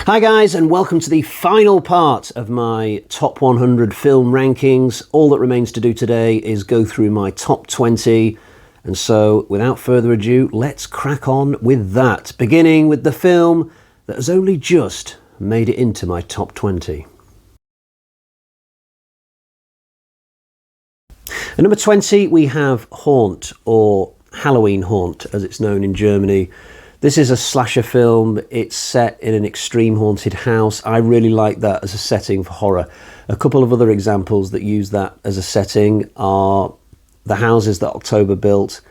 Hi guys, and welcome to the final part of my top 100 film rankings. All that remains to do today is go through my top 20, and so without further ado, let's crack on with that, beginning with the film that has only just made it into my top 20. At number 20 we have Haunt, or Halloween Haunt as it's known in Germany. This is a slasher film. It's set in an extreme haunted house. I really like that as a setting for horror. A couple of other examples that use that as a setting are The Houses That October Built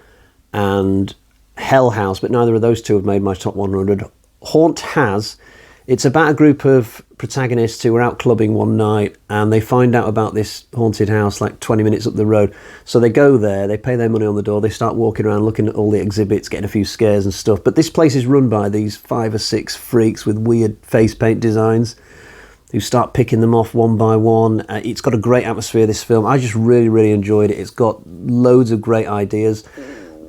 and Hell House, but neither of those two have made my top 100. Haunt has. It's about a group of protagonists who are out clubbing one night and they find out about this haunted house like 20 minutes up the road. So they go there, they pay their money on the door, they start walking around looking at all the exhibits, getting a few scares and stuff. But this place is run by these 5 or 6 freaks with weird face paint designs who start picking them off one by one. It's got a great atmosphere, this film. I just really enjoyed it. It's got loads of great ideas.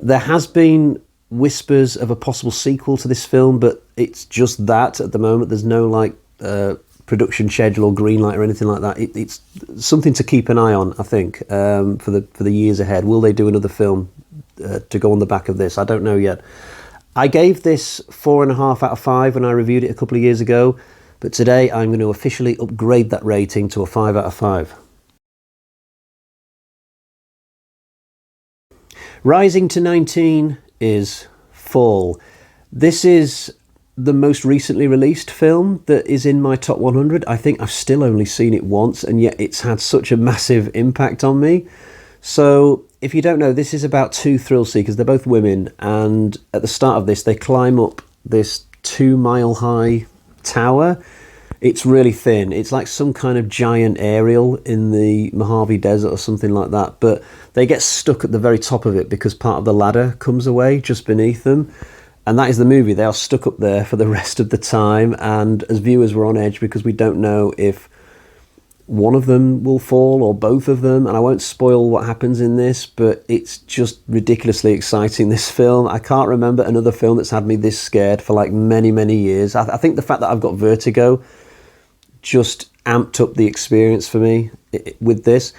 There has been whispers of a possible sequel to this film, but it's just that at the moment. There's no like production schedule or green light or anything like that. It's something to keep an eye on, I think, for the years ahead. Will they do another film to go on the back of this? I don't know yet. I gave this 4.5 out of 5 when I reviewed it a couple of years ago, but today I'm going to officially upgrade that rating to a 5 out of 5. Rising to 19 is Fall. This is the most recently released film that is in my top 100. I think I've still only seen it once, and yet it's had such a massive impact on me. So if you don't know, this is about 2 thrill seekers. They're both women, and at the start of this they climb up this 2-mile high tower. It's really thin. It's like some kind of giant aerial in the Mojave Desert or something like that. But they get stuck at the very top of it because part of the ladder comes away just beneath them. And that is the movie. They are stuck up there for the rest of the time. And as viewers, we're on edge because we don't know if one of them will fall or both of them. And I won't spoil what happens in this, but it's just ridiculously exciting, this film. I can't remember another film that's had me this scared for like many years. I think the fact that I've got vertigo just amped up the experience for me with this.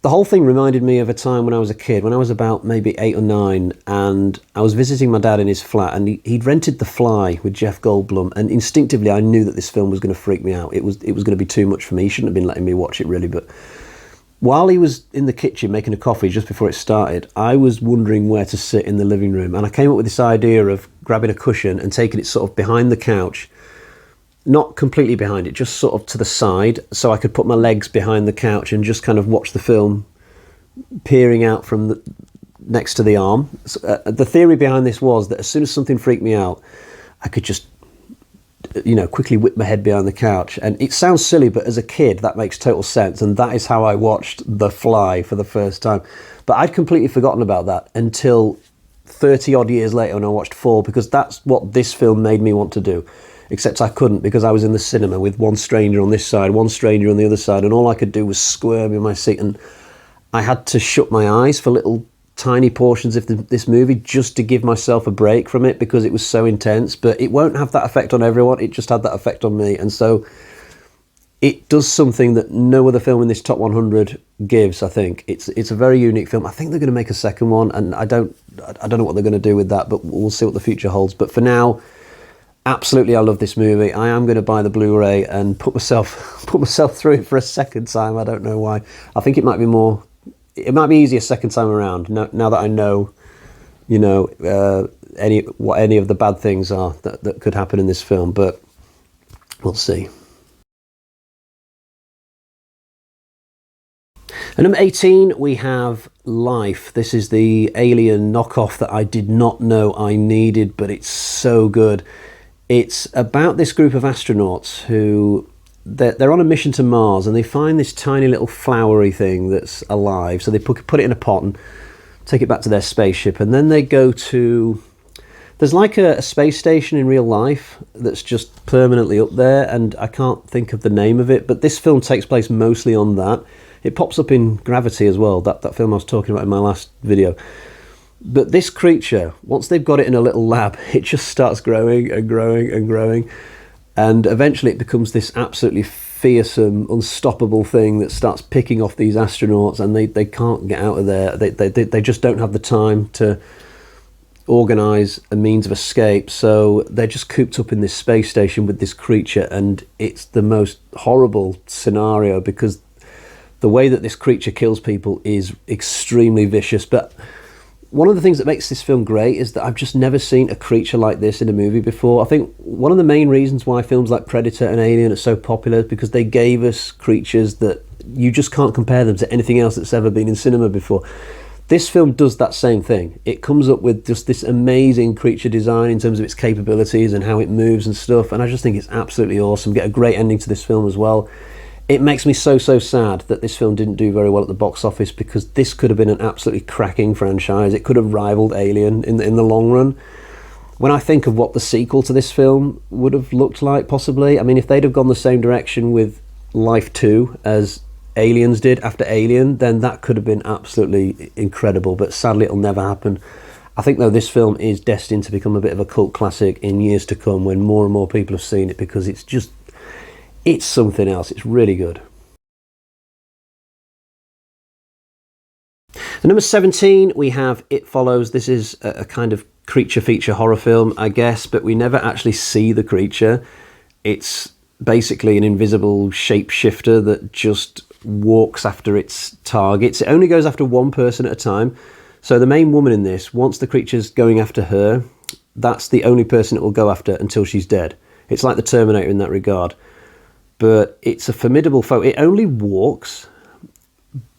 The whole thing reminded me of a time when I was a kid, when I was about maybe 8 or 9, and I was visiting my dad in his flat, and he'd rented The Fly with Jeff Goldblum, and instinctively I knew that this film was going to freak me out. It was going to be too much for me. He shouldn't have been letting me watch it really, but while he was in the kitchen making a coffee just before it started, I was wondering where to sit in the living room, and I came up with this idea of grabbing a cushion and taking it sort of behind the couch. Not completely behind it, just sort of to the side, so I could put my legs behind the couch and just kind of watch the film peering out from next to the arm. So, the theory behind this was that as soon as something freaked me out, I could just, quickly whip my head behind the couch. And it sounds silly, but as a kid, that makes total sense. And that is how I watched The Fly for the first time. But I'd completely forgotten about that until 30 odd years later when I watched Fall, because that's what this film made me want to do. Except I couldn't, because I was in the cinema with one stranger on this side, one stranger on the other side, and all I could do was squirm in my seat, and I had to shut my eyes for little tiny portions of this movie just to give myself a break from it, because it was so intense. But it won't have that effect on everyone. It just had that effect on me, and so it does something that no other film in this top 100 gives. I think it's a very unique film. I think they're going to make a second one, and I don't know what they're going to do with that, but we'll see what the future holds. But for now, absolutely, I love this movie. I am going to buy the Blu-ray and put myself through it for a second time. I don't know why. I think it might be easier second time around. Now that I know, what any of the bad things are that could happen in this film, but we'll see. At number 18, we have Life. This is the Alien knockoff that I did not know I needed, but it's so good. It's about this group of astronauts who they're on a mission to Mars, and they find this tiny little flowery thing that's alive. So they put it in a pot and take it back to their spaceship, and then they go to... There's like a space station in real life that's just permanently up there, and I can't think of the name of it, but this film takes place mostly on that. It pops up in Gravity as well, that film I was talking about in my last video. But this creature, once they've got it in a little lab, it just starts growing and growing and growing. And eventually it becomes this absolutely fearsome, unstoppable thing that starts picking off these astronauts, and they can't get out of there. They just don't have the time to organise a means of escape. So they're just cooped up in this space station with this creature, and it's the most horrible scenario because the way that this creature kills people is extremely vicious. But one of the things that makes this film great is that I've just never seen a creature like this in a movie before. I think one of the main reasons why films like Predator and Alien are so popular is because they gave us creatures that you just can't compare them to anything else that's ever been in cinema before. This film does that same thing. It comes up with just this amazing creature design in terms of its capabilities and how it moves and stuff, and I just think it's absolutely awesome. Get a great ending to this film as well. It makes me so sad that this film didn't do very well at the box office, because this could have been an absolutely cracking franchise. It could have rivaled Alien in the long run. When I think of what the sequel to this film would have looked like, possibly, I mean, if they'd have gone the same direction with Life 2 as Aliens did after Alien, then that could have been absolutely incredible, but sadly it'll never happen. I think, though, this film is destined to become a bit of a cult classic in years to come when more and more people have seen it, because it's something else. It's really good. At number 17, we have It Follows. This is a kind of creature feature horror film, I guess, but we never actually see the creature. It's basically an invisible shapeshifter that just walks after its targets. It only goes after one person at a time. So the main woman in this, once the creature's going after her, that's the only person it will go after until she's dead. It's like the Terminator in that regard. But it's a formidable foe. It only walks,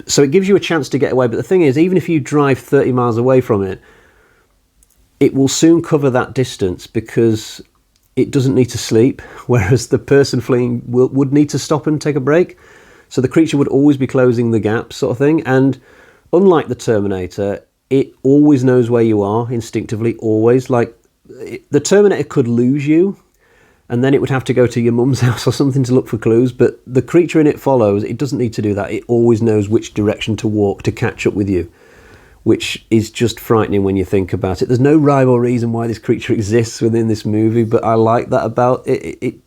so it gives you a chance to get away. But the thing is, even if you drive 30 miles away from it, it will soon cover that distance because it doesn't need to sleep, whereas the person fleeing would need to stop and take a break. So the creature would always be closing the gap, sort of thing. And unlike the Terminator, it always knows where you are instinctively, always. Like, the Terminator could lose you, and then it would have to go to your mum's house or something to look for clues. But the creature in It Follows, it doesn't need to do that. It always knows which direction to walk to catch up with you, which is just frightening when you think about it. There's no rhyme or reason why this creature exists within this movie, but I like that about it.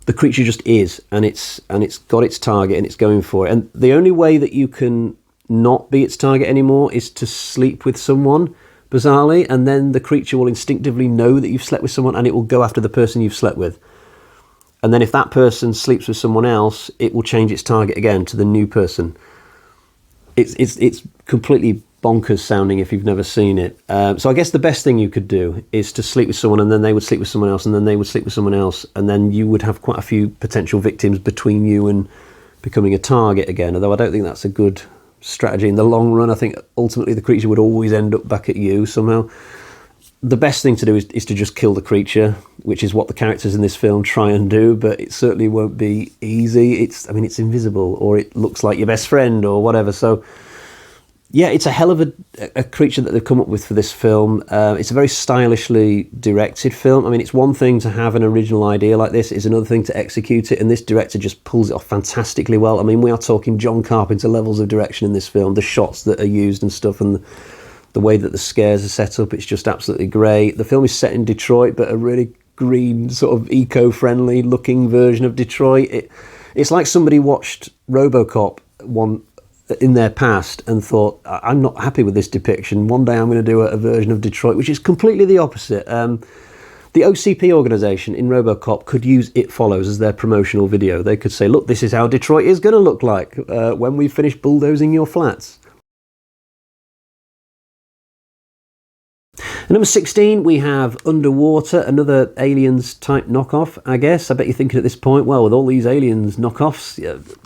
The creature just is, and it's got its target and it's going for it. And the only way that you can not be its target anymore is to sleep with someone, bizarrely, and then the creature will instinctively know that you've slept with someone, and it will go after the person you've slept with. And then if that person sleeps with someone else, it will change its target again to the new person. It's completely bonkers sounding if you've never seen it. So I guess the best thing you could do is to sleep with someone, and then they would sleep with someone else, and then they would sleep with someone else, and then you would have quite a few potential victims between you and becoming a target again. Although I don't think that's a good strategy in the long run. I think ultimately the creature would always end up back at you somehow. The best thing to do is to just kill the creature, which is what the characters in this film try and do, but it certainly won't be easy. It's invisible, or it looks like your best friend or whatever. So yeah, it's a hell of a creature that they've come up with for this film. It's a very stylishly directed film. I mean, it's one thing to have an original idea like this, it's another thing to execute it, and this director just pulls it off fantastically well. I mean, we are talking John Carpenter levels of direction in this film. The shots that are used and stuff, and the way that the scares are set up, it's just absolutely great. The film is set in Detroit, but a really green, sort of eco-friendly looking version of Detroit. It's like somebody watched RoboCop in their past and thought, I'm not happy with this depiction. One day I'm going to do a version of Detroit, which is completely the opposite. The OCP organisation in RoboCop could use It Follows as their promotional video. They could say, look, this is how Detroit is going to look like when we finish bulldozing your flats. At number 16, we have Underwater, another Aliens type knockoff, I guess. I bet you're thinking at this point, well, with all these Aliens knockoffs,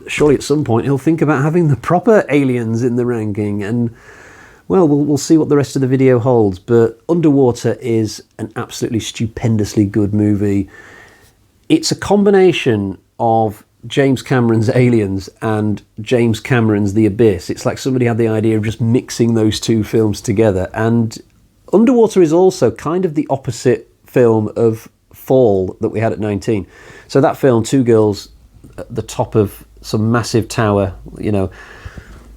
surely at some point he'll think about having the proper Aliens in the ranking. And, well, we'll see what the rest of the video holds. But Underwater is an absolutely stupendously good movie. It's a combination of James Cameron's Aliens and James Cameron's The Abyss. It's like somebody had the idea of just mixing those two films together. And Underwater is also kind of the opposite film of Fall that we had at 19. So that film, two girls at the top of some massive tower,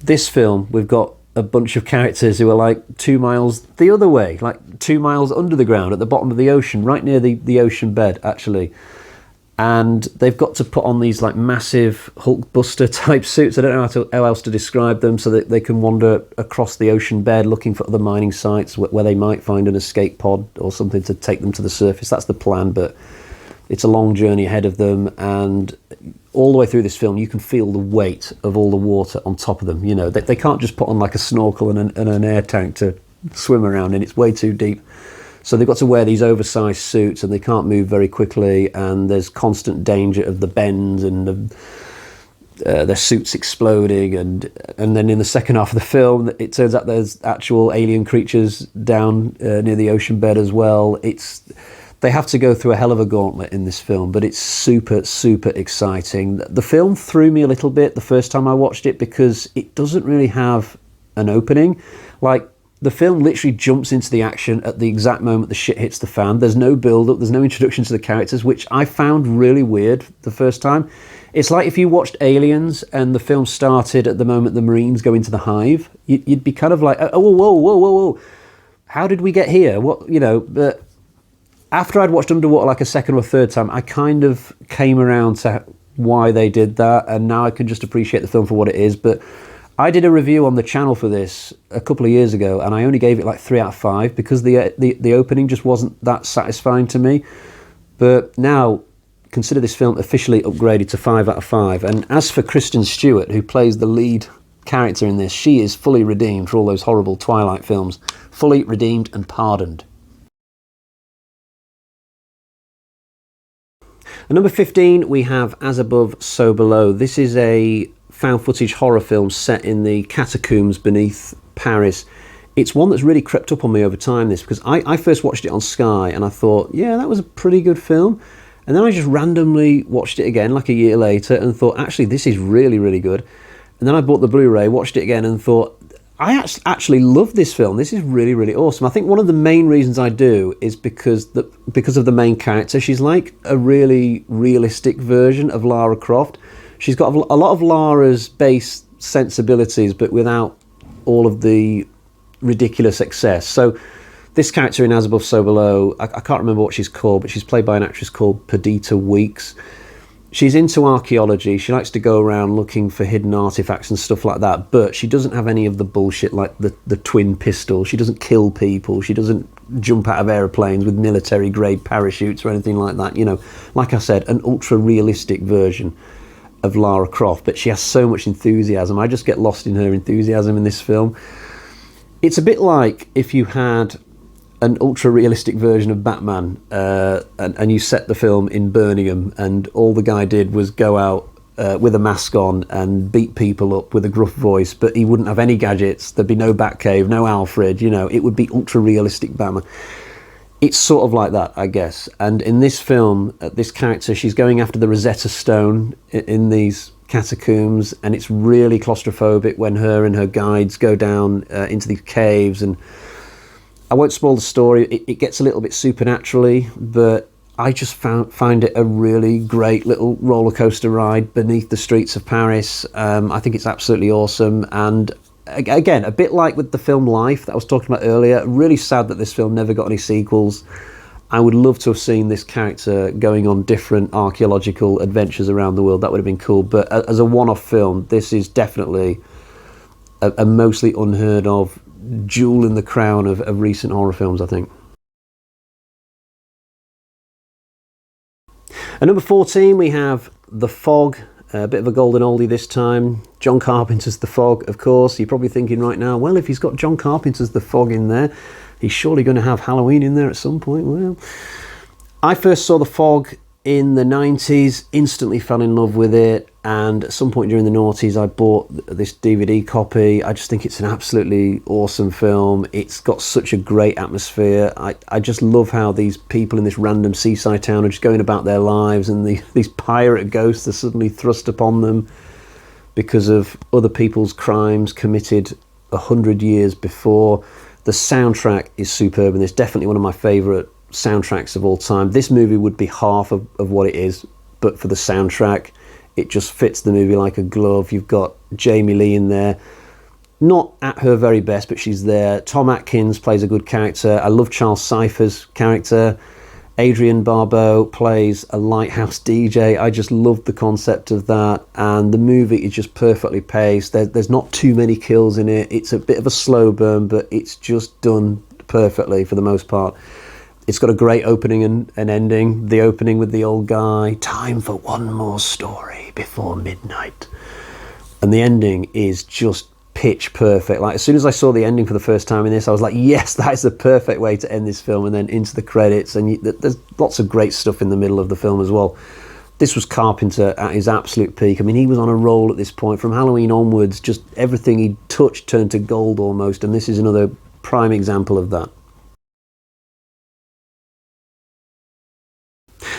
This film, we've got a bunch of characters who are like 2 miles the other way, like 2 miles under the ground at the bottom of the ocean, right near the ocean bed, actually. And they've got to put on these like massive Hulkbuster type suits. I don't know how else to describe them, so that they can wander across the ocean bed looking for other mining sites where they might find an escape pod or something to take them to the surface. That's the plan, but it's a long journey ahead of them. And all the way through this film, you can feel the weight of all the water on top of them. You know, they can't just put on like a snorkel and an air tank to swim around in. It's way too deep. So they've got to wear these oversized suits, and they can't move very quickly, and there's constant danger of the bends and their suits exploding, and then in the second half of the film, it turns out there's actual alien creatures down near the ocean bed as well. They have to go through a hell of a gauntlet in this film, but it's super, super exciting. The film threw me a little bit the first time I watched it because it doesn't really have an opening. Like, the film literally jumps into the action at the exact moment the shit hits the fan. There's no build-up, there's no introduction to the characters, which I found really weird the first time. It's like if you watched Aliens and the film started at the moment the Marines go into the hive, you'd be kind of like, oh, whoa, how did we get here? What, you know, but after I'd watched Underwater like a second or third time, I kind of came around to why they did that, and now I can just appreciate the film for what it is. But I did a review on the channel for this a couple of years ago, and I only gave it like 3 out of 5 because the opening just wasn't that satisfying to me. But now, consider this film officially upgraded to 5 out of 5. And as for Kristen Stewart, who plays the lead character in this, she is fully redeemed for all those horrible Twilight films. Fully redeemed and pardoned. At number 15, we have As Above, So Below. This is a found footage horror film set in the catacombs beneath Paris. It's one that's really crept up on me over time, this, because I first watched it on Sky and I thought, yeah, that was a pretty good film. And then I just randomly watched it again like a year later and thought, actually, this is really, really good. And then I bought the Blu-ray, watched it again and thought, I actually love this film. This is really, really awesome. I think one of the main reasons I do is because of the main character. She's like a really realistic version of Lara Croft. She's got a lot of Lara's base sensibilities, but without all of the ridiculous excess. So this character in As Above, So Below, I can't remember what she's called, but she's played by an actress called Perdita Weeks. She's into archaeology. She likes to go around looking for hidden artifacts and stuff like that, but she doesn't have any of the bullshit like the twin pistol. She doesn't kill people. She doesn't jump out of aeroplanes with military-grade parachutes or anything like that. You know, like I said, an ultra-realistic version of Lara Croft, but she has so much enthusiasm. I just get lost in her enthusiasm in this film. It's a bit like if you had an ultra-realistic version of Batman and you set the film in Birmingham and all the guy did was go out with a mask on and beat people up with a gruff voice, but he wouldn't have any gadgets. There'd be no Batcave, no Alfred, you know, it would be ultra-realistic Batman. It's sort of like that, I guess. And in this film, this character, she's going after the Rosetta Stone in these catacombs, and it's really claustrophobic when her and her guides go down into these caves. And I won't spoil the story. It gets a little bit supernaturally, but I just find it a really great little roller coaster ride beneath the streets of Paris. I think it's absolutely awesome. And again, a bit like with the film Life that I was talking about earlier, really sad that this film never got any sequels. I would love to have seen this character going on different archaeological adventures around the world. That would have been cool. But as a one-off film, this is definitely a mostly unheard of jewel in the crown of recent horror films, I think. At number 14, we have The Fog. A bit of a golden oldie this time. John Carpenter's The Fog, of course. You're probably thinking right now, well, if he's got John Carpenter's The Fog in there, he's surely going to have Halloween in there at some point. Well, I first saw The Fog in the 90s, instantly fell in love with it, and at some point during the noughties I bought this DVD copy. I just think it's an absolutely awesome film. It's got such a great atmosphere. I just love how these people in this random seaside town are just going about their lives, and these pirate ghosts are suddenly thrust upon them because of other people's crimes committed 100 years before. The soundtrack is superb, and it's definitely one of my favourite soundtracks of all time. This movie would be half of what it is, but for the soundtrack, it just fits the movie like a glove. You've got Jamie Lee in there. not at her very best, but she's there. Tom Atkins plays a good character. I love Charles Cypher's character. Adrian Barbeau plays a lighthouse DJ. I just love the concept of that, and the movie is just perfectly paced. There's not too many kills in it. It's a bit of a slow burn, but it's just done perfectly for the most part. It's got a great opening and ending. The opening with the old guy, time for one more story before midnight. And the ending is just pitch perfect. Like, as soon as I saw the ending for the first time in this, I was like, yes, that is the perfect way to end this film. And then into the credits, and there's lots of great stuff in the middle of the film as well. This was Carpenter at his absolute peak. I mean, he was on a roll at this point. From Halloween onwards, just everything he touched turned to gold almost, and this is another prime example of that.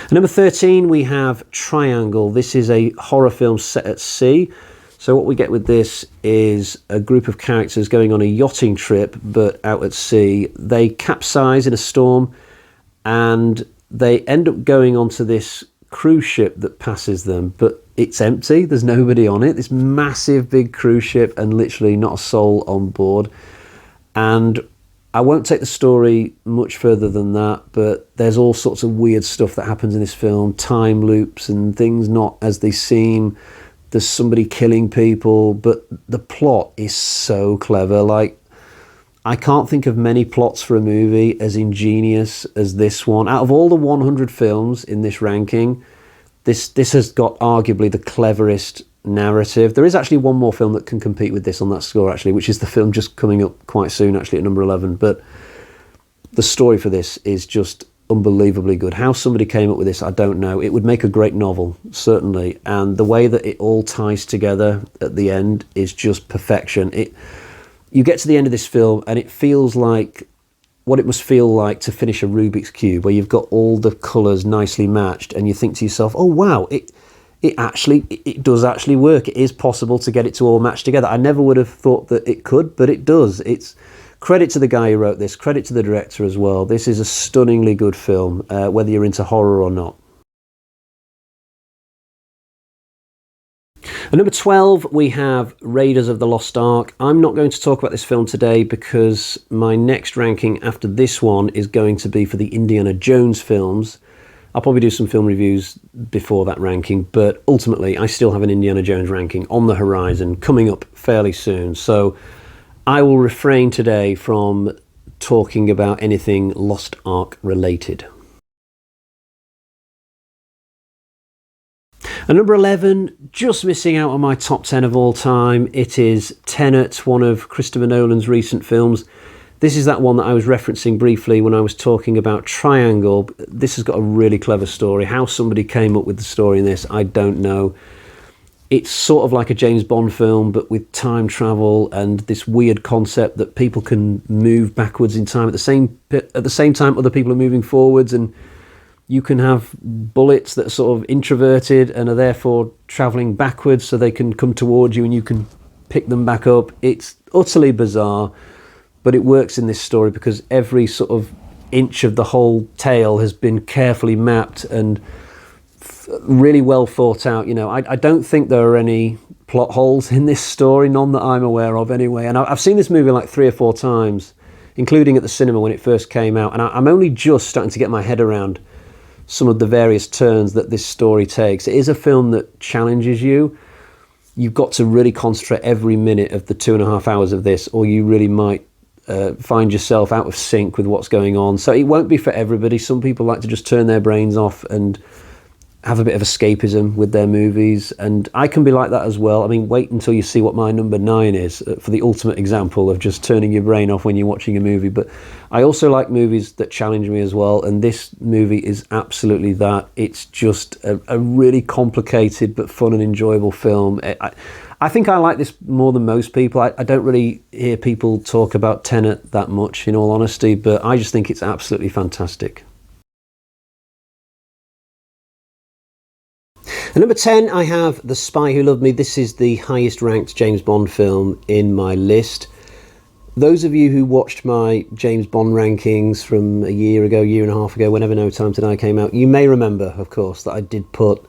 At number 13, we have Triangle. This is a horror film set at sea. So what we get with this is a group of characters going on a yachting trip, but out at sea. They capsize in a storm, and they end up going onto this cruise ship that passes them, but it's empty. There's nobody on it. This massive big cruise ship, and literally not a soul on board. And I won't take the story much further than that, but there's all sorts of weird stuff that happens in this film. Time loops and things not as they seem. There's somebody killing people, but the plot is so clever. Like, I can't think of many plots for a movie as ingenious as this one. Out of all the 100 films in this ranking, this has got arguably the cleverest narrative. There is actually one more film that can compete with this on that score, actually, which is the film just coming up quite soon, actually, at number 11. But the story for this is just unbelievably good. How somebody came up with this, I don't know. It would make a great novel, certainly. And the way that it all ties together at the end is just perfection. You get to the end of this film, and it feels like what it must feel like to finish a Rubik's Cube, where you've got all the colours nicely matched, and you think to yourself, oh, wow, it does actually work. It is possible to get it to all match together. I never would have thought that it could, but it does. It's credit to the guy who wrote this, credit to the director as well. This is a stunningly good film, whether you're into horror or not. At number 12, we have Raiders of the Lost Ark. I'm not going to talk about this film today because my next ranking after this one is going to be for the Indiana Jones films. I'll probably do some film reviews before that ranking, but ultimately I still have an Indiana Jones ranking on the horizon coming up fairly soon. So I will refrain today from talking about anything Lost Ark related. At number 11, just missing out on my top 10 of all time, it is Tenet, one of Christopher Nolan's recent films. This is that one that I was referencing briefly when I was talking about Triangle. This has got a really clever story. How somebody came up with the story in this, I don't know. It's sort of like a James Bond film, but with time travel and this weird concept that people can move backwards in time at the same time other people are moving forwards, and you can have bullets that are sort of introverted and are therefore travelling backwards so they can come towards you and you can pick them back up. It's utterly bizarre, but it works in this story because every sort of inch of the whole tale has been carefully mapped and really well thought out. You know, I don't think there are any plot holes in this story, none that I'm aware of anyway. And I've seen this movie like 3 or 4 times, including at the cinema when it first came out. And I'm only just starting to get my head around some of the various turns that this story takes. It is a film that challenges you. You've got to really concentrate every minute of the 2.5 hours of this, or you really might find yourself out of sync with what's going on. So it won't be for everybody. Some people like to just turn their brains off and have a bit of escapism with their movies, and I can be like that as well. I mean, wait until you see what my number 9 is for the ultimate example of just turning your brain off when you're watching a movie. But I also like movies that challenge me as well, and this movie is absolutely that. It's just a really complicated but fun and enjoyable film. I think I like this more than most people. I don't really hear people talk about Tenet that much, in all honesty, but I just think it's absolutely fantastic. At number 10, I have The Spy Who Loved Me. This is the highest ranked James Bond film in my list. Those of you who watched my James Bond rankings from a year ago, year and a half ago, whenever No Time to Die came out, you may remember, of course, that I did put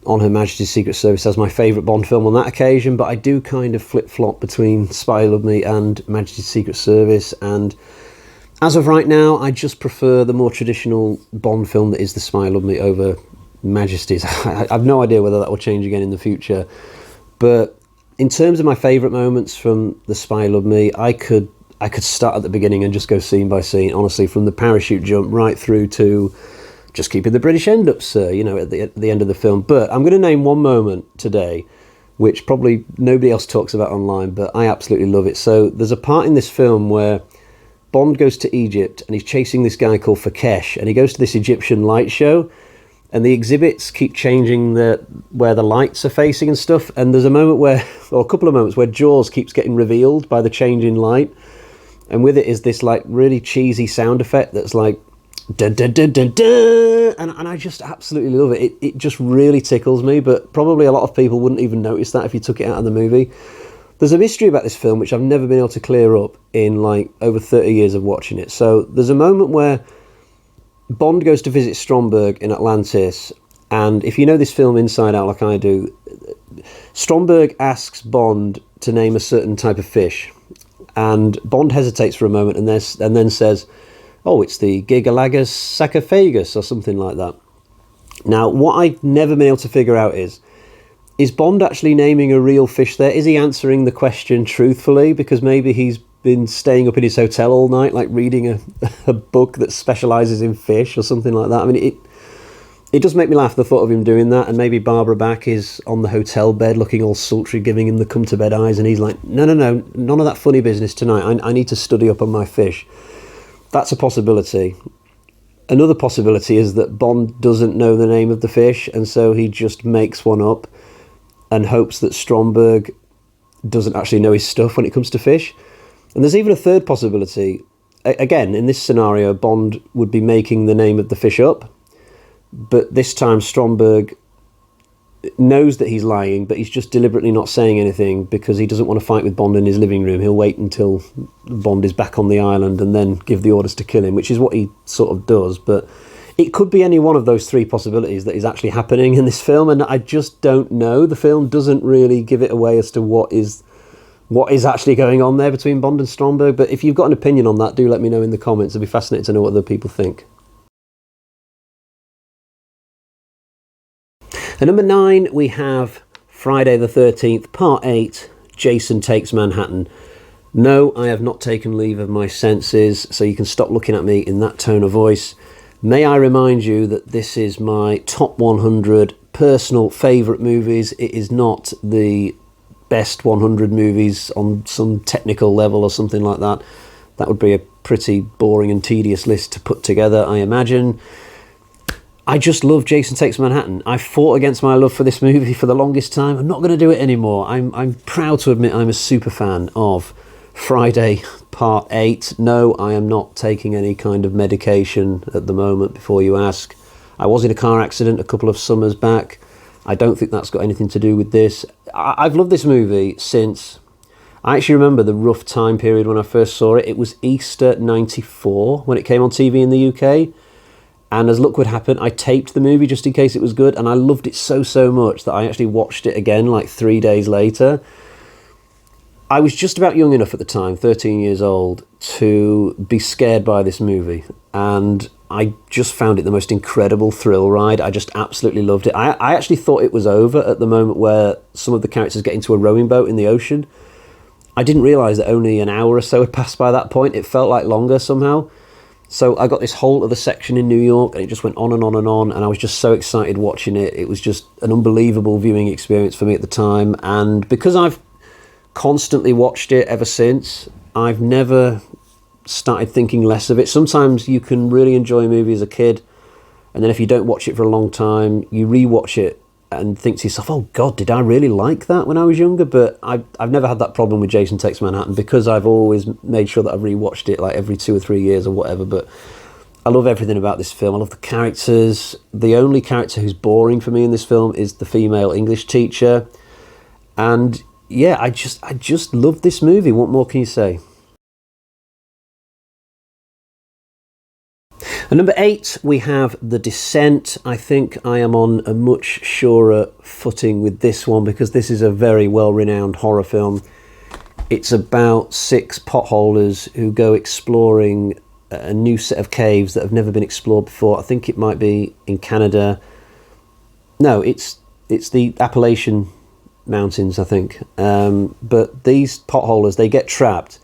On Her Majesty's Secret Service as my favourite Bond film on that occasion, but I do kind of flip-flop between Spy Who Loved Me and Majesty's Secret Service, and as of right now, I just prefer the more traditional Bond film that is the Spy Who Loved Me over Majesty's. I have no idea whether that will change again in the future, but in terms of my favourite moments from the Spy Who Loved Me, I could start at the beginning and just go scene by scene, honestly, from the parachute jump right through to just keeping the British end up, sir, you know, at the end of the film. But I'm going to name one moment today, which probably nobody else talks about online, but I absolutely love it. So there's a part in this film where Bond goes to Egypt and he's chasing this guy called Fakesh, and he goes to this Egyptian light show, and the exhibits keep changing where the lights are facing and stuff. And there's a moment where, or a couple of moments where Jaws keeps getting revealed by the change in light, and with it is this like really cheesy sound effect that's like dun, dun, dun, dun, dun, and I just absolutely love it. It just really tickles me, but probably a lot of people wouldn't even notice that if you took it out of the movie. There's a mystery about this film which I've never been able to clear up in like over 30 years of watching it. So there's a moment where Bond goes to visit Stromberg in Atlantis, and if you know this film inside out like I do, Stromberg asks Bond to name a certain type of fish, and Bond hesitates for a moment and then says, oh, it's the Gigalagus sarcophagus or something like that. Now, what I've never been able to figure out is Bond actually naming a real fish there? Is he answering the question truthfully? Because maybe he's been staying up in his hotel all night, like reading a book that specialises in fish or something like that. I mean, it does make me laugh, the thought of him doing that, and maybe Barbara Bach is on the hotel bed looking all sultry, giving him the come-to-bed eyes, and he's like, no, none of that funny business tonight. I need to study up on my fish. That's a possibility. Another possibility is that Bond doesn't know the name of the fish, and so he just makes one up and hopes that Stromberg doesn't actually know his stuff when it comes to fish. And there's even a third possibility. Again, in this scenario, Bond would be making the name of the fish up, but this time Stromberg knows that he's lying, but he's just deliberately not saying anything because he doesn't want to fight with Bond in his living room. He'll wait until Bond is back on the island and then give the orders to kill him, which is what he sort of does. But it could be any one of those three possibilities that is actually happening in this film, and I just don't know. The film doesn't really give it away as to what is actually going on there between Bond and Stromberg. But if you've got an opinion on that, do let me know in the comments. It'd be fascinating to know what other people think. At number 9, we have Friday the 13th, Part 8, Jason Takes Manhattan. No, I have not taken leave of my senses, so you can stop looking at me in that tone of voice. May I remind you that this is my top 100 personal favourite movies. It is not the best 100 movies on some technical level or something like that. That would be a pretty boring and tedious list to put together, I imagine. I just love Jason Takes Manhattan. I fought against my love for this movie for the longest time. I'm not going to do it anymore. I'm proud to admit I'm a super fan of Friday Part 8. No, I am not taking any kind of medication at the moment, before you ask. I was in a car accident a couple of summers back. I don't think that's got anything to do with this. I've loved this movie since... I actually remember the rough time period when I first saw it. It was Easter '94 when it came on TV in the UK. And as luck would happen, I taped the movie just in case it was good, and I loved it so much that I actually watched it again like 3 days later. I was just about young enough at the time, 13 years old, to be scared by this movie, and I just found it the most incredible thrill ride. I just absolutely loved it. I actually thought it was over at the moment where some of the characters get into a rowing boat in the ocean. I didn't realise that only an hour or so had passed by that point. It felt like longer somehow. So I got this whole other section in New York, and it just went on and on and on, and I was just so excited watching it. It was just an unbelievable viewing experience for me at the time, and because I've constantly watched it ever since, I've never started thinking less of it. Sometimes you can really enjoy a movie as a kid, and then if you don't watch it for a long time, you re-watch it and think to yourself, oh God, did I really like that when I was younger? But I've never had that problem with Jason Takes Manhattan, because I've always made sure that I've rewatched it like every 2 or 3 years or whatever. But I love everything about this film. I love the characters. The only character who's boring for me in this film is the female English teacher. And yeah, I just love this movie. What more can you say? At number 8, we have The Descent. I think I am on a much surer footing with this one because this is a very well-renowned horror film. It's about 6 potholers who go exploring a new set of caves that have never been explored before. I think it might be in Canada. No, it's the Appalachian Mountains, I think. But these potholers, they get trapped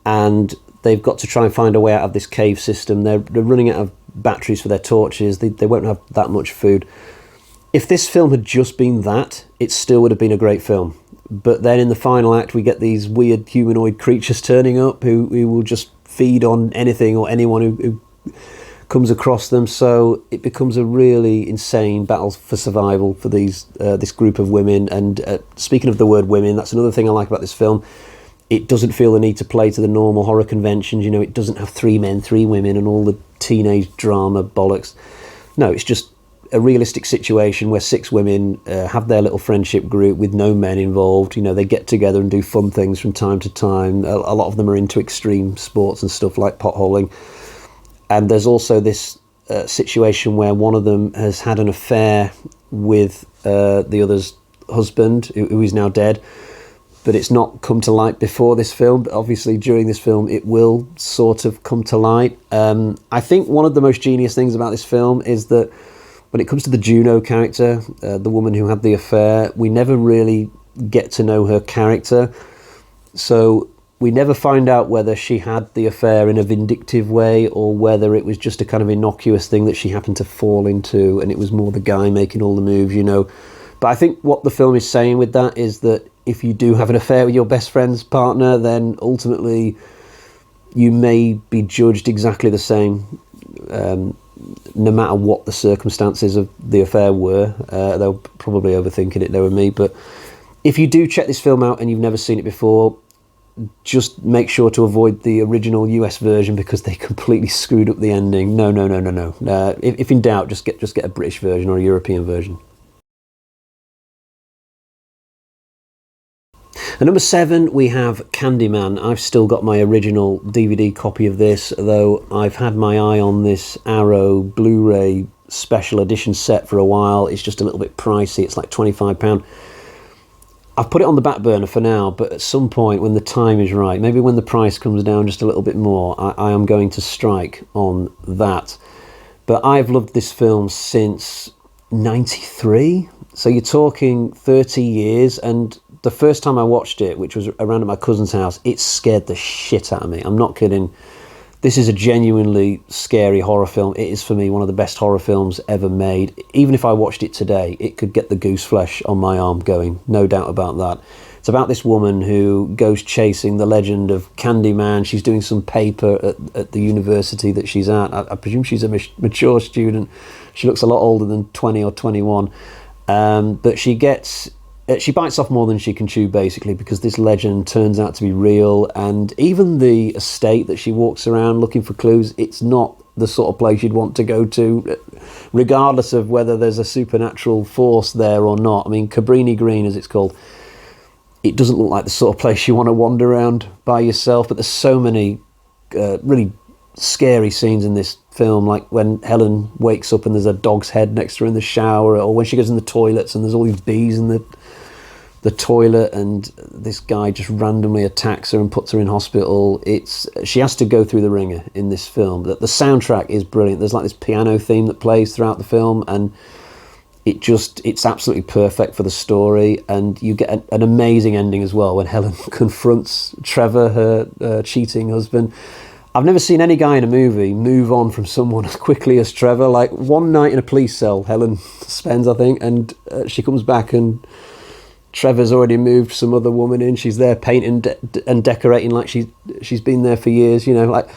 and they've got to try and find a way out of this cave system. They're running out of batteries for their torches. They won't have that much food. If this film had just been that, it still would have been a great film. But then in the final act, we get these weird humanoid creatures turning up who will just feed on anything or anyone who comes across them. So it becomes a really insane battle for survival for this group of women. And speaking of the word women, that's another thing I like about this film. It doesn't feel the need to play to the normal horror conventions. You know, it doesn't have 3 men, 3 women and all the teenage drama bollocks. No, it's just a realistic situation where 6 women have their little friendship group with no men involved. You know, they get together and do fun things from time to time. A lot of them are into extreme sports and stuff like potholing. And there's also this situation where one of them has had an affair with the other's husband, who is now dead. But it's not come to light before this film. But obviously, during this film, it will sort of come to light. I think one of the most genius things about this film is that when it comes to the Juno character, the woman who had the affair, we never really get to know her character. So we never find out whether she had the affair in a vindictive way or whether it was just a kind of innocuous thing that she happened to fall into and it was more the guy making all the moves, you know. But I think what the film is saying with that is that if you do have an affair with your best friend's partner, then ultimately you may be judged exactly the same, no matter what the circumstances of the affair were. They were probably overthinking it, they were me. But if you do check this film out and you've never seen it before, just make sure to avoid the original US version because they completely screwed up the ending. No. If in doubt, just get a British version or a European version. At number 7, we have Candyman. I've still got my original DVD copy of this, though I've had my eye on this Arrow Blu-ray special edition set for a while. It's just a little bit pricey. It's like £25. I've put it on the back burner for now, but at some point when the time is right, maybe when the price comes down just a little bit more, I am going to strike on that. But I've loved this film since 93, so you're talking 30 years, and the first time I watched it, which was around at my cousin's house, it scared the shit out of me. I'm not kidding. This is a genuinely scary horror film. It is, for me, one of the best horror films ever made. Even if I watched it today, it could get the goose flesh on my arm going. No doubt about that. It's about this woman who goes chasing the legend of Candyman. She's doing some paper at the university that she's at. I presume she's a mature student. She looks a lot older than 20 or 21. But she bites off more than she can chew, basically, because this legend turns out to be real. And even the estate that she walks around looking for clues, it's not the sort of place you'd want to go to, regardless of whether there's a supernatural force there or not. I mean, Cabrini Green, as it's called, it doesn't look like the sort of place you want to wander around by yourself. But there's so many really scary scenes in this film, like when Helen wakes up and there's a dog's head next to her in the shower, or when she goes in the toilets and there's all these bees in the toilet and this guy just randomly attacks her and puts her in hospital. She has to go through the ringer in this film. The soundtrack is brilliant. There's like this piano theme that plays throughout the film, and it's absolutely perfect for the story. And you get an amazing ending as well when Helen confronts Trevor, her cheating husband. I've never seen any guy in a movie move on from someone as quickly as Trevor. Like, one night in a police cell, Helen spends, I think, and she comes back and Trevor's already moved some other woman in. She's there painting and decorating like she's been there for years, you know, like,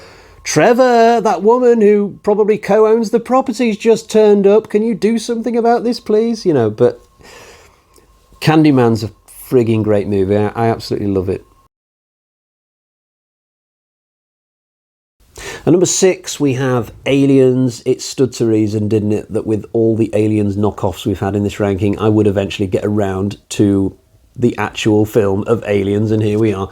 Trevor, that woman who probably co-owns the property's just turned up. Can you do something about this, please? You know, but Candyman's a frigging great movie. I absolutely love it. At number 6, we have Aliens. It stood to reason, didn't it, that with all the Aliens knockoffs we've had in this ranking, I would eventually get around to the actual film of Aliens, and here we are.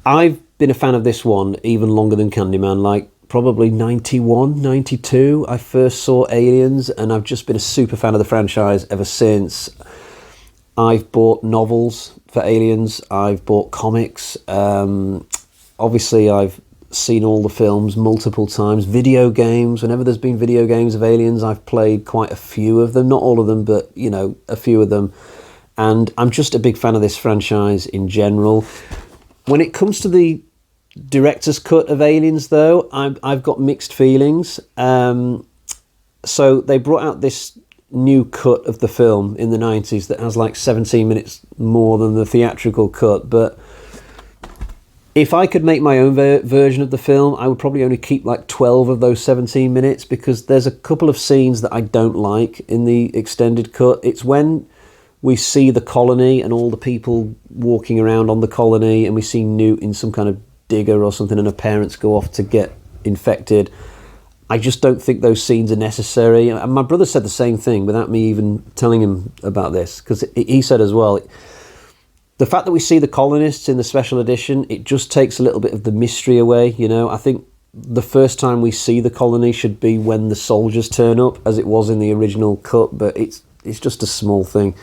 I've been a fan of this one even longer than Candyman. Like, probably 91, 92. I first saw Aliens, and I've just been a super fan of the franchise ever since. I've bought novels for Aliens. I've bought comics. Obviously, I've seen all the films multiple times. Video games. Whenever there's been video games of Aliens, I've played quite a few of them. Not all of them, but, you know, a few of them. And I'm just a big fan of this franchise in general. When it comes to the director's cut of Aliens, though, I've got mixed feelings. So they brought out this new cut of the film in the 90s that has like 17 minutes more than the theatrical cut. But if I could make my own version of the film, I would probably only keep like 12 of those 17 minutes, because there's a couple of scenes that I don't like in the extended cut. It's when we see the colony and all the people walking around on the colony, and we see Newt in some kind of digger or something, and her parents go off to get infected. I just don't think those scenes are necessary. And my brother said the same thing without me even telling him about this, because he said as well, the fact that we see the colonists in the special edition, it just takes a little bit of the mystery away, you know. I think the first time we see the colony should be when the soldiers turn up, as it was in the original cut, but it's just a small thing.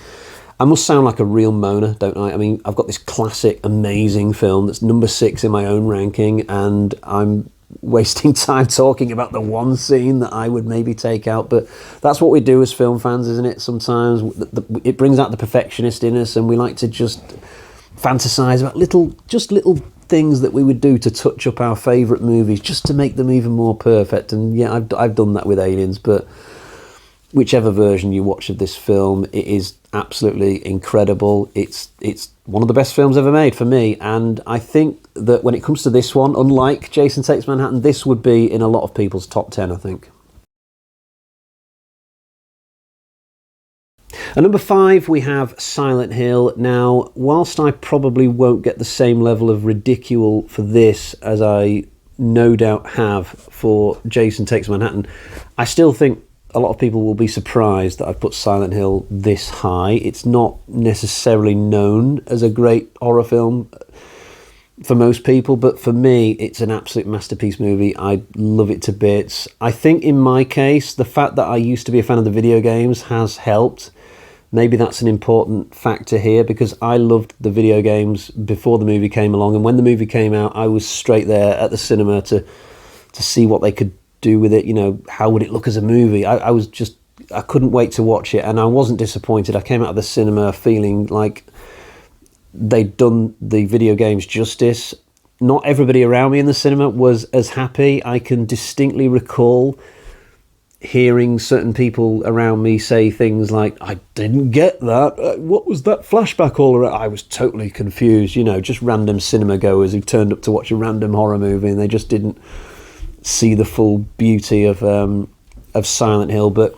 I must sound like a real moaner, don't I? I mean, I've got this classic, amazing film that's number 6 in my own ranking, and I'm wasting time talking about the one scene that I would maybe take out. But that's what we do as film fans, isn't it? Sometimes it brings out the perfectionist in us, and we like to just fantasize about little things that we would do to touch up our favorite movies, just to make them even more perfect. And yeah, I've done that with Aliens. But whichever version you watch of this film, it is absolutely incredible. It's one of the best films ever made for me, and I think that when it comes to this one, unlike Jason Takes Manhattan, this would be in a lot of people's top 10, I think. At number 5, we have Silent Hill. Now, whilst I probably won't get the same level of ridicule for this as I no doubt have for Jason Takes Manhattan, I still think a lot of people will be surprised that I've put Silent Hill this high. It's not necessarily known as a great horror film for most people, but for me, it's an absolute masterpiece movie. I love it to bits. I think in my case, the fact that I used to be a fan of the video games has helped. Maybe that's an important factor here, because I loved the video games before the movie came along, and when the movie came out, I was straight there at the cinema to see what they could do with it. You know, how would it look as a movie? I couldn't wait to watch it, and I wasn't disappointed. I came out of the cinema feeling like they'd done the video games justice. Not everybody around me in the cinema was as happy. I can distinctly recall hearing certain people around me say things like, I didn't get that. What was that flashback all around? I was totally confused. You know, just random cinema goers who turned up to watch a random horror movie, and they just didn't see the full beauty of Silent Hill. But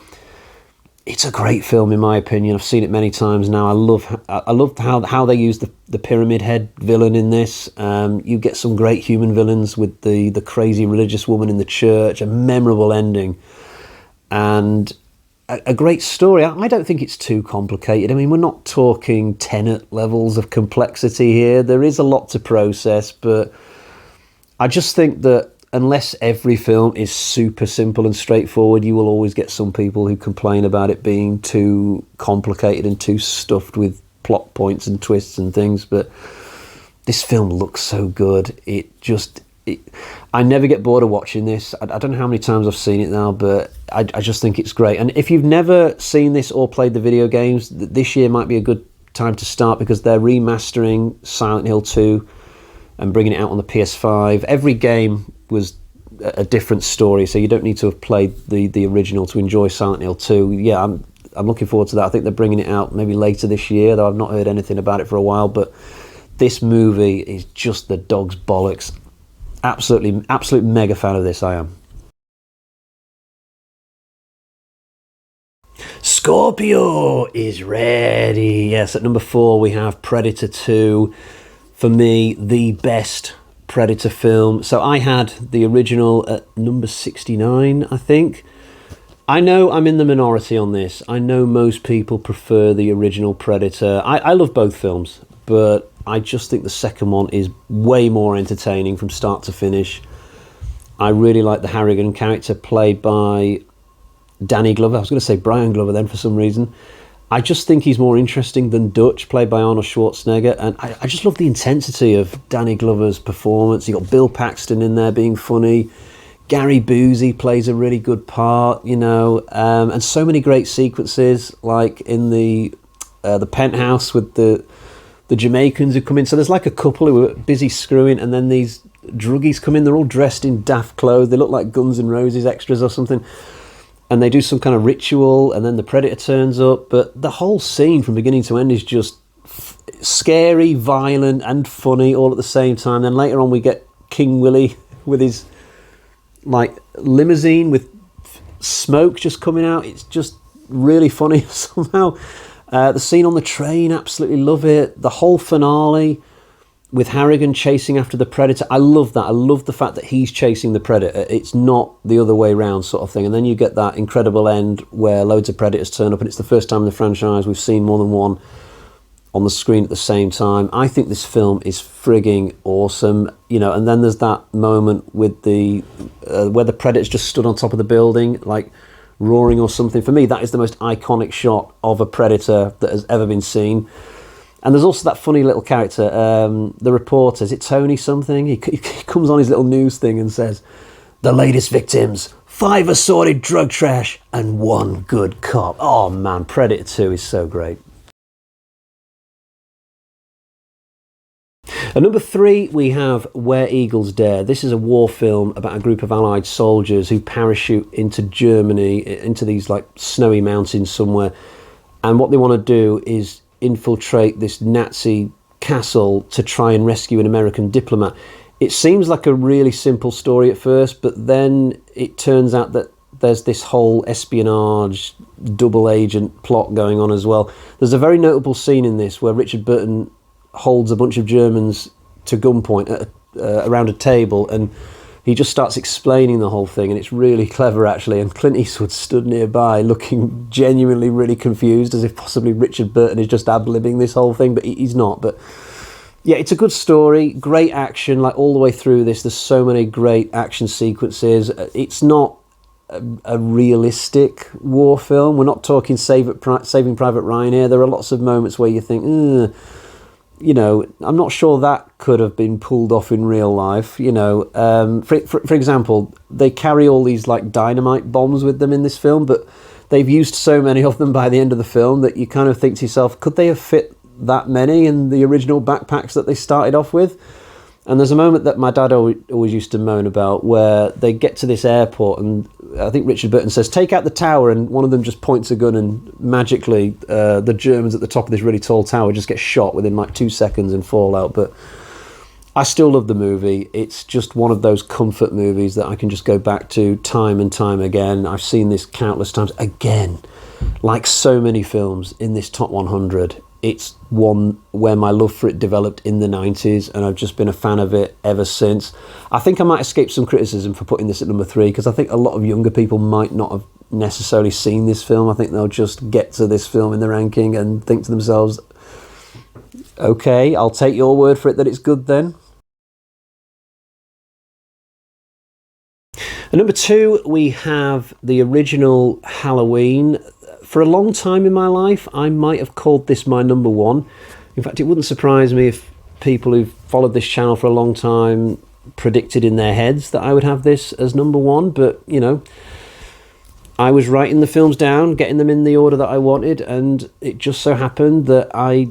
it's a great film, in my opinion. I've seen it many times now. I love how they use the pyramid head villain in this. You get some great human villains with the crazy religious woman in the church, a memorable ending, and a great story. I don't think it's too complicated. I mean, we're not talking Tenet levels of complexity here. There is a lot to process, but I just think that unless every film is super simple and straightforward, you will always get some people who complain about it being too complicated and too stuffed with plot points and twists and things. But this film looks so good. I never get bored of watching this. I don't know how many times I've seen it now, but I just think it's great. And if you've never seen this or played the video games, this year might be a good time to start, because they're remastering Silent Hill 2 and bringing it out on the PS5. Every game was a different story, so you don't need to have played the original to enjoy Silent Hill 2. Yeah, I'm looking forward to that. I think they're bringing it out maybe later this year, though I've not heard anything about it for a while. But this movie is just the dog's bollocks. Absolute mega fan of this, I am. Scorpio is ready. Yes, at number 4 we have Predator 2. For me, the best Predator film. So I had the original at number 69, I think. I know I'm in the minority on this. I know most people prefer the original Predator. I love both films, but I just think the second one is way more entertaining from start to finish. I really like the Harrigan character played by Danny Glover. I was going to say Brian Glover then for some reason. I just think he's more interesting than Dutch, played by Arnold Schwarzenegger. And I just love the intensity of Danny Glover's performance. You got Bill Paxton in there being funny. Gary Busey plays a really good part, you know, and so many great sequences, like in the penthouse with the Jamaicans who come in. So there's like a couple who are busy screwing, and then these druggies come in. They're all dressed in daft clothes. They look like Guns N' Roses extras or something. And they do some kind of ritual, and then the Predator turns up. But the whole scene from beginning to end is just scary, violent, and funny all at the same time. Then later on we get King Willie with his like limousine with smoke just coming out. It's just really funny somehow. The scene on the train, absolutely love it. The whole finale with Harrigan chasing after the Predator, I love that. I love the fact that he's chasing the Predator. It's not the other way around sort of thing. And then you get that incredible end where loads of Predators turn up, and it's the first time in the franchise we've seen more than one on the screen at the same time. I think this film is frigging awesome, you know. And then there's that moment with the where the Predator's just stood on top of the building, like roaring or something. For me, that is the most iconic shot of a Predator that has ever been seen. And there's also that funny little character, the reporter, is it Tony something? He comes on his little news thing and says, "The latest victims, 5 assorted drug trash and 1 good cop." Oh man, Predator 2 is so great. At number 3, we have Where Eagles Dare. This is a war film about a group of Allied soldiers who parachute into Germany, into these like snowy mountains somewhere. And what they want to do is infiltrate this Nazi castle to try and rescue an American diplomat. It seems like a really simple story at first, but then it turns out that there's this whole espionage, double agent plot going on as well. There's a very notable scene in this where Richard Burton holds a bunch of Germans to gunpoint around a table, and he just starts explaining the whole thing, and it's really clever actually. And Clint Eastwood stood nearby looking genuinely really confused, as if possibly Richard Burton is just ad-libbing this whole thing, but he's not. But yeah, it's a good story, great action, like all the way through this. There's so many great action sequences. It's not a realistic war film. We're not talking Saving Private Ryan here. There are lots of moments where you think, you know, I'm not sure that could have been pulled off in real life. You know, for example, they carry all these like dynamite bombs with them in this film, but they've used so many of them by the end of the film that you kind of think to yourself, could they have fit that many in the original backpacks that they started off with? And there's a moment that my dad always used to moan about where they get to this airport, and I think Richard Burton says, "Take out the tower," and one of them just points a gun, and magically the Germans at the top of this really tall tower just get shot within like 2 seconds and fall out. But I still love the movie. It's just one of those comfort movies that I can just go back to time and time again. I've seen this countless times. Again, like so many films in this top 100, it's one where my love for it developed in the 90s, and I've just been a fan of it ever since. I think I might escape some criticism for putting this at number 3, because I think a lot of younger people might not have necessarily seen this film. I think they'll just get to this film in the ranking and think to themselves, okay, I'll take your word for it that it's good then. At number 2, we have the original Halloween. For a long time in my life, I might have called this my number 1. In fact, it wouldn't surprise me if people who've followed this channel for a long time predicted in their heads that I would have this as number 1. But, you know, I was writing the films down, getting them in the order that I wanted, and it just so happened that I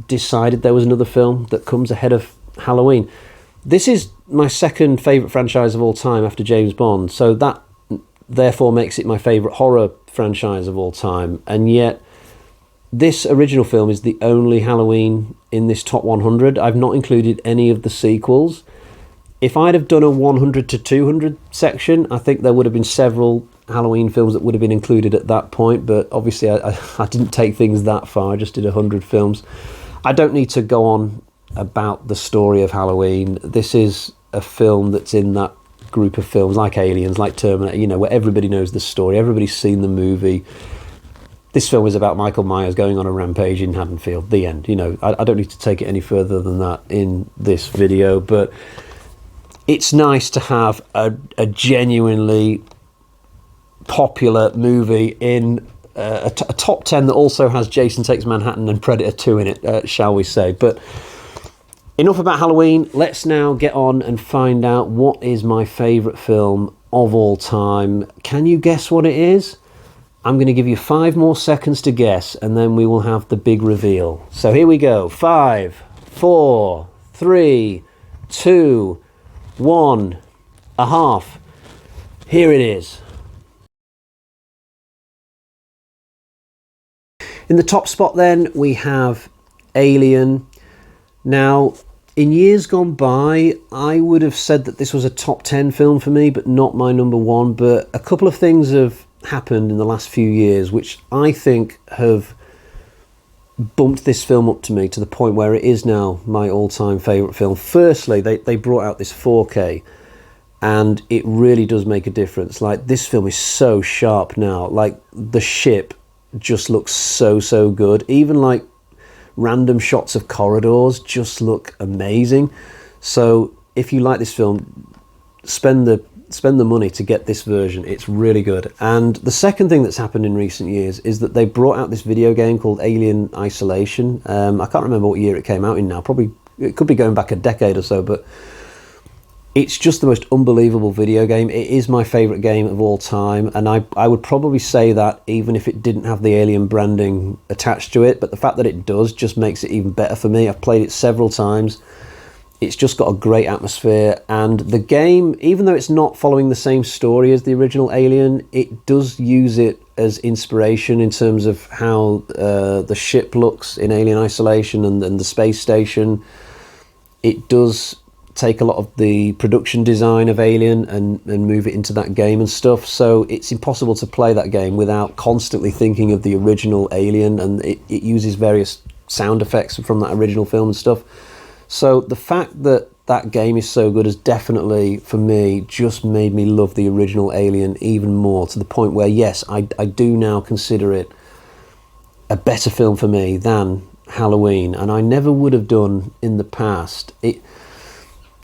decided there was another film that comes ahead of Halloween. This is my second favourite franchise of all time after James Bond, so that therefore makes it my favourite horror franchise of all time. And yet this original film is the only Halloween in this top 100. I've not included any of the sequels. If I'd have done a 100 to 200 section, I think there would have been several Halloween films that would have been included at that point, but obviously I didn't take things that far. I just did 100 films. I don't need to go on about the story of Halloween. This is a film that's in that group of films like Aliens, like Terminator, you know, where everybody knows the story, everybody's seen the movie. This film is about Michael Myers going on a rampage in Haddonfield, the end. You know, I don't need to take it any further than that in this video, but it's nice to have a genuinely popular movie in a top 10 that also has Jason Takes Manhattan and Predator 2 in it, shall we say. But enough about Halloween. Let's now get on and find out what is my favourite film of all time. Can you guess what it is? I'm going to give you 5 more seconds to guess, and then we will have the big reveal. So here we go. 5, 4, 3, 2, 1, a half. Here it is. In the top spot then, we have Alien. Now, in years gone by, I would have said that this was a top 10 film for me, but not my number one. But a couple of things have happened in the last few years, which I think have bumped this film up to me to the point where it is now my all-time favourite film. Firstly, they brought out this 4K, and it really does make a difference. Like, this film is so sharp now. Like, the ship just looks so good. Even like random shots of corridors just look amazing. So if you like this film, spend the money to get this version. It's really good. And the second thing that's happened in recent years is that they brought out this video game called Alien Isolation. I can't remember what year it came out in now. Probably it could be going back a decade or so, but it's just the most unbelievable video game. It is my favourite game of all time, and I would probably say that even if it didn't have the Alien branding attached to it, but the fact that it does just makes it even better for me. I've played it several times. It's just got a great atmosphere, and the game, even though it's not following the same story as the original Alien, it does use it as inspiration in terms of how the ship looks in Alien Isolation and the space station. It does take a lot of the production design of Alien and move it into that game and stuff. So it's impossible to play that game without constantly thinking of the original Alien, and it uses various sound effects from that original film and stuff. So the fact that that game is so good has definitely, for me, just made me love the original Alien even more, to the point where, yes, I do now consider it a better film for me than Halloween, and I never would have done in the past.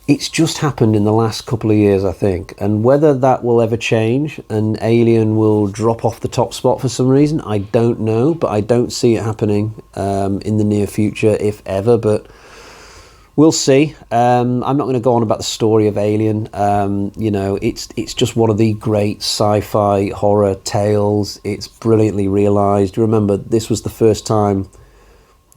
It's just happened in the last couple of years, I think, and whether that will ever change and Alien will drop off the top spot for some reason, I don't know, but I don't see it happening in the near future, if ever, but we'll see. I'm not going to go on about the story of Alien. You know, it's just one of the great sci-fi horror tales. It's brilliantly realised. Remember, this was the first time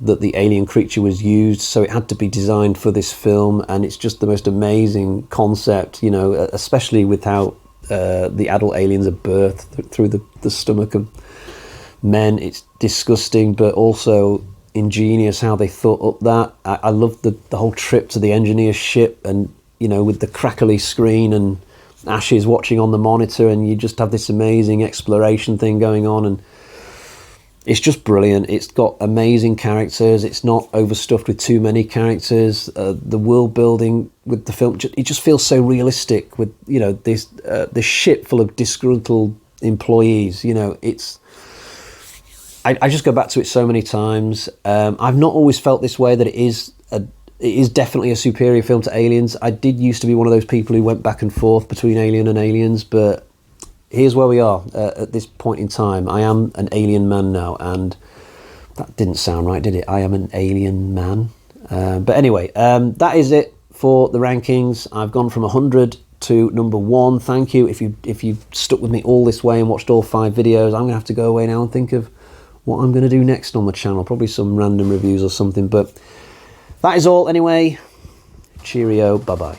that the alien creature was used, so it had to be designed for this film, and it's just the most amazing concept, you know, especially with how the adult aliens are birthed through the stomach of men. It's disgusting, but also ingenious how they thought up that. I love the whole trip to the engineer's ship, and, you know, with the crackly screen and Ashes watching on the monitor, and you just have this amazing exploration thing going on, and it's just brilliant. It's got amazing characters. It's not overstuffed with too many characters. The world building with the film, it just feels so realistic with, you know, this ship full of disgruntled employees. You know, I just go back to it so many times. I've not always felt this way, that it is definitely a superior film to Aliens. I did used to be one of those people who went back and forth between Alien and Aliens, but here's where we are at this point in time. I am an Alien man now, and that didn't sound right, did it? I am an Alien man. But anyway, that is it for the rankings. I've gone from 100 to number 1. Thank you if you stuck with me all this way and watched all 5 videos. I'm going to have to go away now and think of what I'm going to do next on the channel. Probably some random reviews or something. But that is all anyway. Cheerio. Bye-bye.